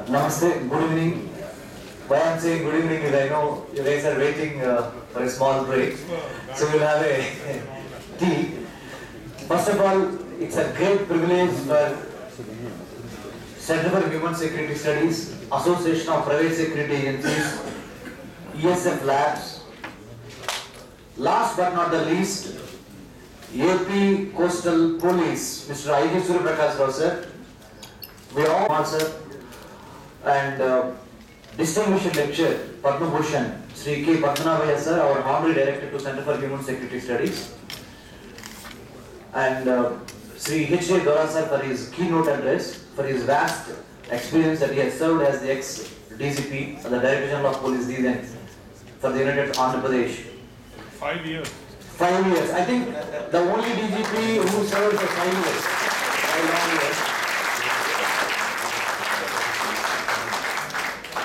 Namaste, good evening. Why I'm saying good evening is I know you guys are waiting for a small break. So we'll have a tea. First of all, it's a great privilege for Center for Human Security Studies, Association of Private Security Agencies, ESF Labs. Last but not the least, AP Coastal Police, Mr. I.G. Suryaprakash Rao sir. We all sir. And distinguished lecturer, Padma Bhushan, Sri K. Padmanabhaya sir, our Honorary Director to Center for Human Security Studies. And Sri H.J. Dora sir for his keynote address, for his vast experience that he has served as the ex-DCP, the Director General of Police then for the United Andhra Pradesh. 5 years. 5 years. I think the only DGP who served for 5 years. 5 long years.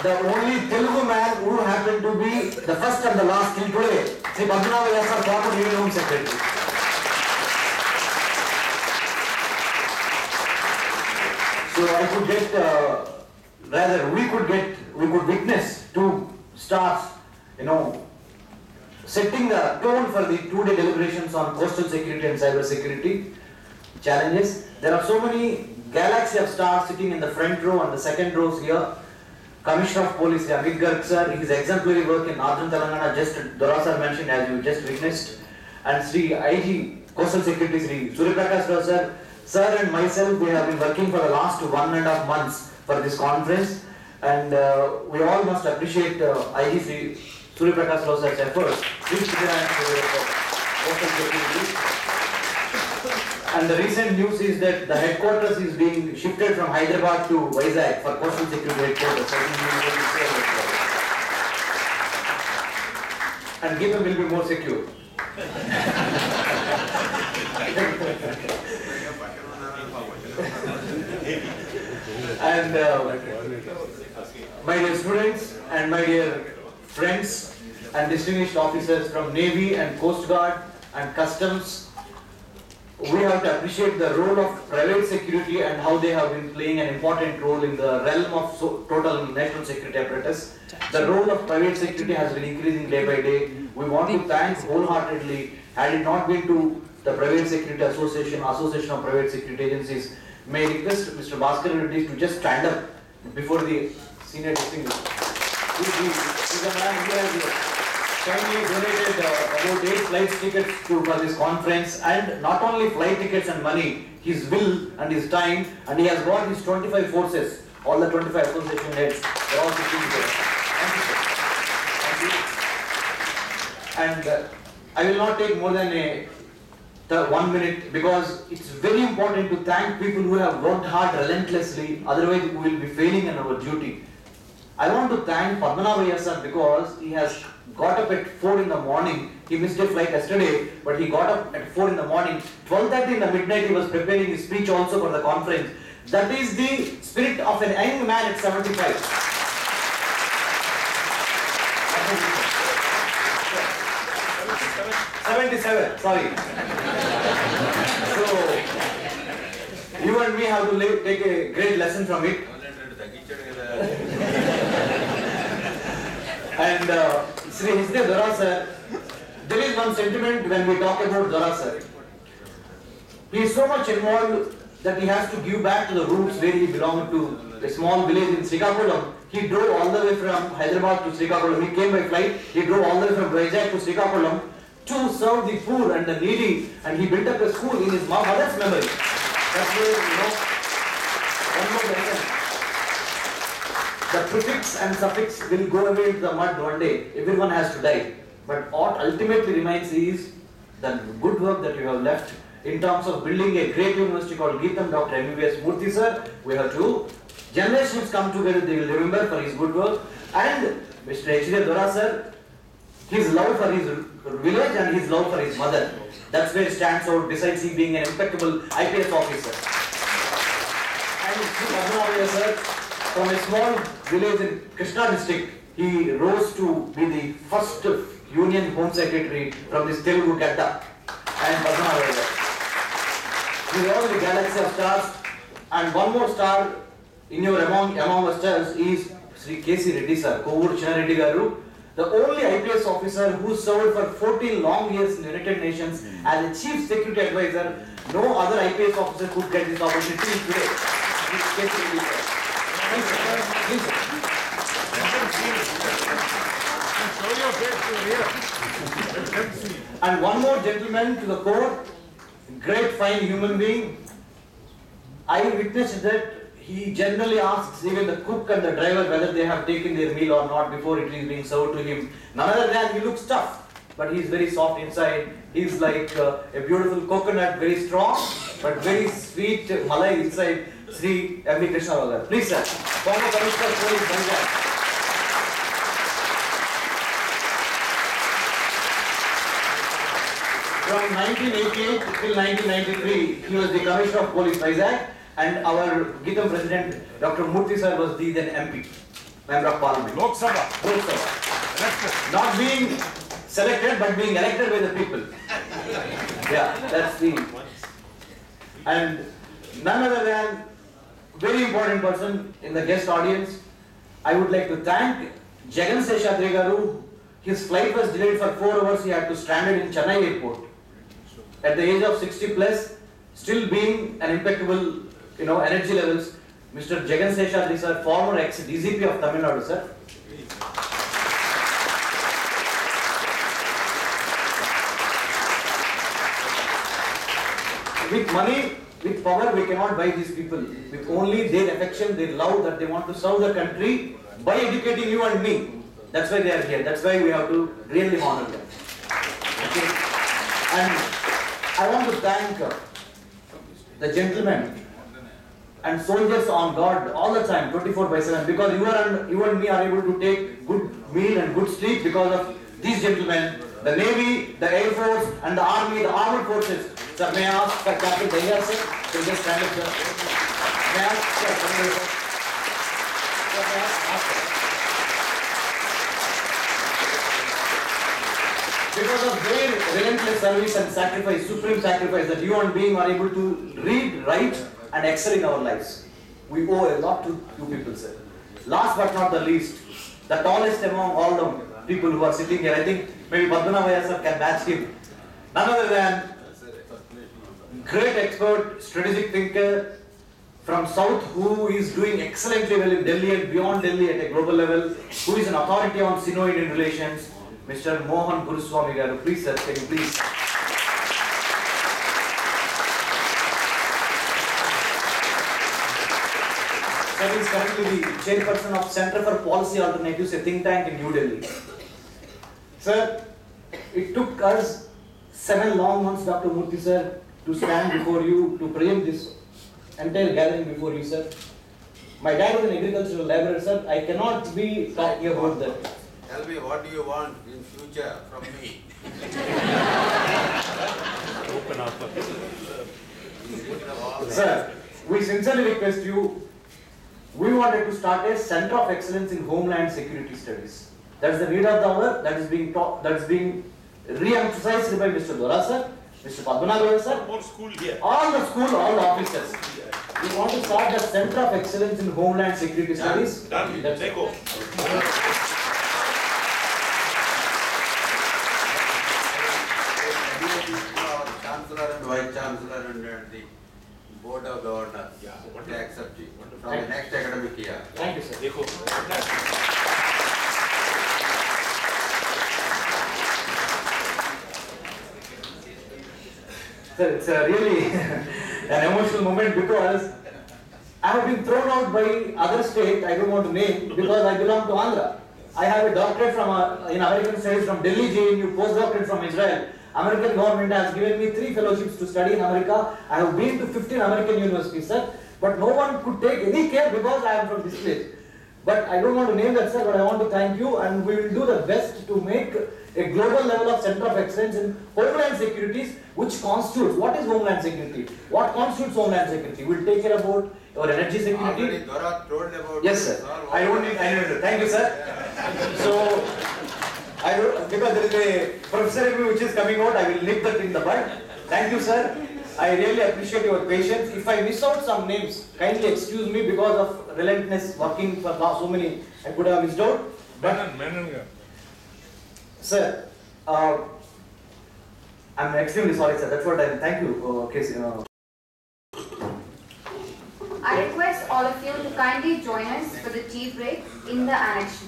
The only Telugu man who happened to be the first and the last till today, Sri Padmanabhaya sir, former Union Home Secretary. So I could get, we could witness two stars, setting the tone for the 2-day deliberations on coastal security and cyber security challenges. There are so many galaxy of stars sitting in the front row and the second rows here. Commissioner of Police, Amit Garg sir, his exemplary work in Northern Telangana, just Dora sir mentioned as you just witnessed, and Sri IG Coastal Security, Sri Suryaprakash Rao sir, sir and myself, we have been working for the last 1.5 months for this conference, and we all must appreciate IG Sri Suryaprakash Rao sir's efforts. And the recent news is that the headquarters is being shifted from Hyderabad to Vizag for coastal security headquarters. And GITAM will be more secure. And my dear students and my dear friends and distinguished officers from Navy and Coast Guard and Customs, we have to appreciate the role of private security and how they have been playing an important role in the realm of total national security apparatus. The role of private security has been increasing day by day. We want to thank wholeheartedly, had it not been to the Private Security Association, Association of Private Security Agencies. May I request Mr. Bhaskar Reddy to just stand up before the senior distinguished. He's a man who has kindly donated about 8 flight tickets for this conference, and not only flight tickets and money, his will and his time, and he has got his 25 forces, all the 25 association heads, they are all sitting there. Thank you, sir. Thank you. And I will not take more than 1 minute, because it's very important to thank people who have worked hard relentlessly, otherwise we will be failing in our duty. I want to thank Padmanabhaya sir because he has got up at 4 in the morning. He missed a flight yesterday, but he got up at 4 in the morning. 12:30 in the midnight he was preparing his speech also for the conference. That is the spirit of an young man at 75. 77, sorry. So, you and me have to take a great lesson from it. And Sri H.J. Dora sir, there is one sentiment when we talk about Dora sir. He is so much involved that he has to give back to the roots where he belonged to, a small village in Srikakulam. He drove all the way from Hyderabad to Srikakulam. He came by flight. He drove all the way from Vizag to Srikakulam to serve the poor and the needy, and he built up a school in his mother's memory. That's where, one more lesson. The prefix and suffix will go away into the mud one day. Everyone has to die. But what ultimately remains is the good work that you have left in terms of building a great university called GITAM. Dr. MBBS Murthy sir, we have to, generations come together, they will remember for his good work. And Mr. H.J. Dora sir, his love for his village and his love for his mother. That's where it stands out, besides he being an impeccable IPS officer. And Sri Padmanabhaya sir, from a small village in Krishna district, he rose to be the first Union Home Secretary from this Telugu Gadda and Padmanabhaya. He is all the galaxy of stars, and one more star among us is Sri K.C. Reddy sir, Kovur Chinna Reddy garu, the only IPS officer who served for 14 long years in the United Nations as a chief security advisor. No other IPS officer could get this opportunity today. K.C. Reddy sir. Please, sir. Please, sir. Show your face here. And one more gentleman to the court, great fine human being. I witnessed that he generally asks even the cook and the driver whether they have taken their meal or not before it is being served to him. None other than he looks tough, but he is very soft inside. He is like a beautiful coconut, very strong, but very sweet malai inside. Sri M. V. Krishna Ragar. Please, sir. Former Commissioner Police, Punjab. From 1988 till 1993, he was the Commissioner of Police, Vizag, and our GITAM President, Dr. Murthy sir, was the then MP, Member of Parliament. Lok Sabha. Not being selected, but being elected by the people. Yeah, that's the. And none other than very important person in the guest audience. I would like to thank Jagan Seshadri garu. His flight was delayed for 4 hours. He had to stranded in Chennai airport. At the age of 60 plus, still being an impeccable, energy levels. Mr. Jagan Seshadri sir, former ex-DCP of Tamil Nadu sir. With money, with power, we cannot buy these people. With only their affection, their love that they want to serve the country by educating you and me. That's why they are here. That's why we have to really honor them. Okay. And I want to thank the gentlemen and soldiers on guard all the time, 24/7, because you and me are able to take good meal and good sleep because of these gentlemen, the Navy, the Air Force, and the Army, the armed forces. Sir, may I ask Captain Daya sir to just stand up, sir? May I ask, sir, sir, may I ask, sir? Because of their relentless service and sacrifice, supreme sacrifice, that you and being are able to read, write, and excel in our lives. We owe a lot to you people, sir. Last but not the least, the tallest among all the people who are sitting here, I think maybe Padmanabhaya sir can match him. None other than great expert, strategic thinker from South, who is doing excellently well in Delhi and beyond Delhi at a global level, who is an authority on Sino-Indian relations, Mr. Mohan Guruswamy garu. Please, sir, can you please? Sir is currently the chairperson of Center for Policy Alternatives, a think tank in New Delhi. Sir, it took us 7 long months, Dr. Murthy sir, to stand before you, to present this entire gathering before you, sir. My dad was an agricultural laborer, sir. I cannot be talking about that. Tell me, what do you want in future from me? Open up. Sir, we sincerely request you, we wanted to start a Center of Excellence in Homeland Security Studies. That's the need of the hour, that is being taught, that is being re-emphasized by Mr. Dora sir, Mr. Padmanabhan sir, More school here. all the school, all the officers. We want to start the Center of Excellence in Homeland Security Studies. Done. That's Take over. Our Chancellor and Vice Chancellor and the Board of Governors to accept it from the next academic year. Thank you, sir. देखो. Sir, it's really an emotional moment because I have been thrown out by other state, I don't want to name, because I belong to Andhra. I have a doctorate from in American Studies from Delhi JNU, postdoctorate from Israel. American government has given me 3 fellowships to study in America. I have been to 15 American universities, sir. But no one could take any care because I am from this place. But I don't want to name that, sir, but I want to thank you, and we will do the best to make a global level of Center of Excellence in Homeland Securities, which constitutes, what is Homeland Security? What constitutes Homeland Security? We will take care about our energy security. Already Dora told about Yes, sir. I don't need to. Thank you, sir. So, because there is a professor review which is coming out, I will nip that in the bud. Thank you, sir. I really appreciate your patience. If I miss out some names, kindly excuse me because of relentless working for so many. I could have missed out. But Menon. sir, I'm extremely sorry, sir. That's what I thank you, Casey. I request all of you to kindly join us for the tea break in the annex.